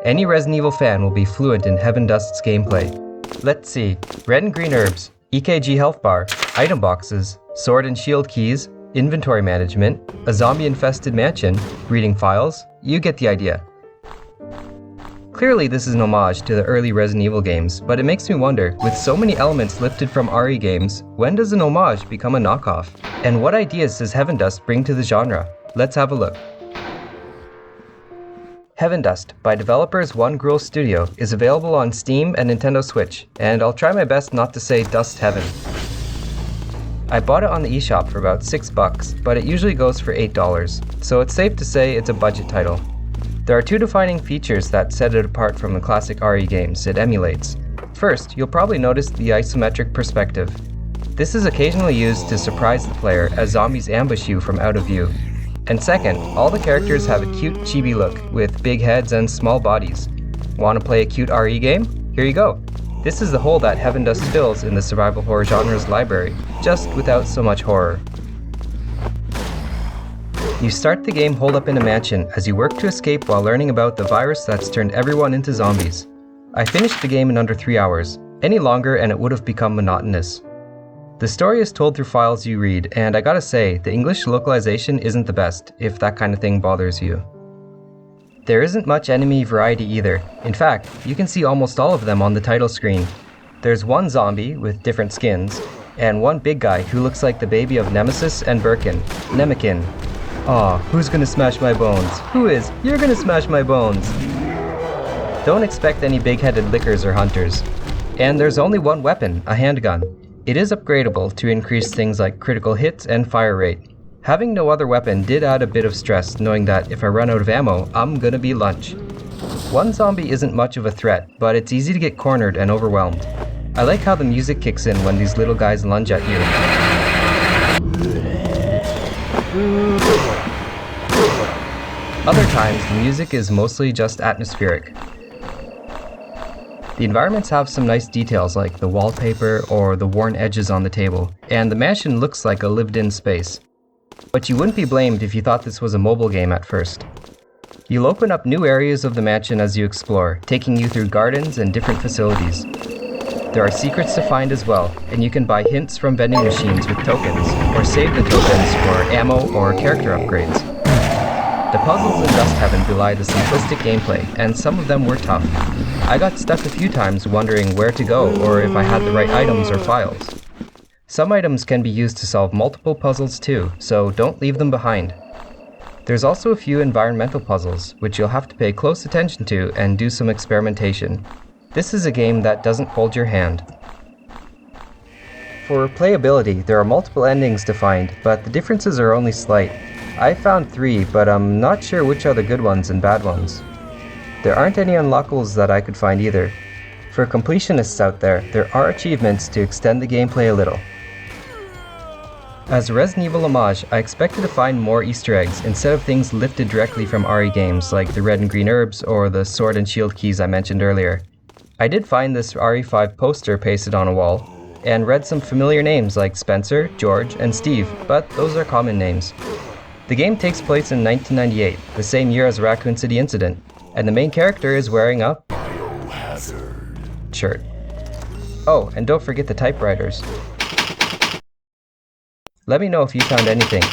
Any Resident Evil fan will be fluent in Heaven Dust's gameplay. Let's see. Red and green herbs, EKG health bar, item boxes, sword and shield keys, inventory management, a zombie-infested mansion, reading files, you get the idea. Clearly this is an homage to the early Resident Evil games, but it makes me wonder, with so many elements lifted from RE games, when does an homage become a knockoff? And what ideas does Heaven Dust bring to the genre? Let's have a look. Heaven Dust, by developers One Gruel Studio, is available on Steam and Nintendo Switch, and I'll try my best not to say Dust Heaven. I bought it on the eShop for about $6, but it usually goes for $8, so it's safe to say it's a budget title. There are two defining features that set it apart from the classic RE games it emulates. First, you'll probably notice the isometric perspective. This is occasionally used to surprise the player as zombies ambush you from out of view. And second, all the characters have a cute chibi look with big heads and small bodies. Want to play a cute RE game? Here you go! This is the hole that Heaven Dust fills in the survival horror genre's library, just without so much horror. You start the game holed up in a mansion as you work to escape while learning about the virus that's turned everyone into zombies. I finished the game in under 3 hours. Any longer and it would have become monotonous. The story is told through files you read, and I gotta say, the English localization isn't the best, if that kind of thing bothers you. There isn't much enemy variety either. In fact, you can see almost all of them on the title screen. There's one zombie with different skins, and one big guy who looks like the baby of Nemesis and Birkin, Nemakin. Aw, who's gonna smash my bones? Who is? You're gonna smash my bones! Don't expect any big-headed lickers or hunters. And there's only one weapon, a handgun. It is upgradable to increase things like critical hits and fire rate. Having no other weapon did add a bit of stress, knowing that if I run out of ammo, I'm gonna be lunch. One zombie isn't much of a threat, but it's easy to get cornered and overwhelmed. I like how the music kicks in when these little guys lunge at you. Other times, the music is mostly just atmospheric. The environments have some nice details like the wallpaper or the worn edges on the table, and the mansion looks like a lived-in space. But you wouldn't be blamed if you thought this was a mobile game at first. You'll open up new areas of the mansion as you explore, taking you through gardens and different facilities. There are secrets to find as well, and you can buy hints from vending machines with tokens, or save the tokens for ammo or character upgrades. The puzzles in Dust Heaven belie the simplistic gameplay, and some of them were tough. I got stuck a few times wondering where to go or if I had the right items or files. Some items can be used to solve multiple puzzles too, so don't leave them behind. There's also a few environmental puzzles, which you'll have to pay close attention to and do some experimentation. This is a game that doesn't hold your hand. For replayability, there are multiple endings to find, but the differences are only slight. I found 3, but I'm not sure which are the good ones and bad ones. There aren't any unlockables that I could find either. For completionists out there are achievements to extend the gameplay a little. As a Resident Evil homage, I expected to find more Easter eggs instead of things lifted directly from RE games like the red and green herbs or the sword and shield keys I mentioned earlier. I did find this RE5 poster pasted on a wall, and read some familiar names like Spencer, George, and Steve, but those are common names. The game takes place in 1998, the same year as Raccoon City Incident, and the main character is wearing a Biohazard shirt. Oh, and don't forget the typewriters. Let me know if you found anything.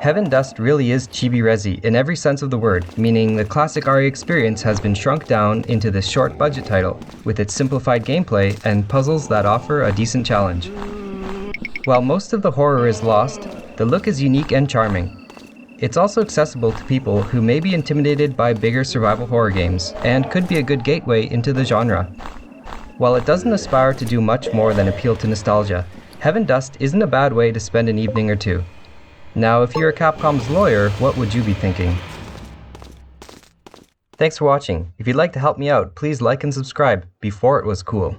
Heaven Dust really is Chibi-Resi in every sense of the word, meaning the classic RE experience has been shrunk down into this short budget title, with its simplified gameplay and puzzles that offer a decent challenge. While most of the horror is lost, the look is unique and charming. It's also accessible to people who may be intimidated by bigger survival horror games, and could be a good gateway into the genre. While it doesn't aspire to do much more than appeal to nostalgia, Heaven Dust isn't a bad way to spend an evening or two. Now, if you're Capcom's lawyer, what would you be thinking? Thanks for watching. If you'd like to help me out, please like and subscribe before it was cool.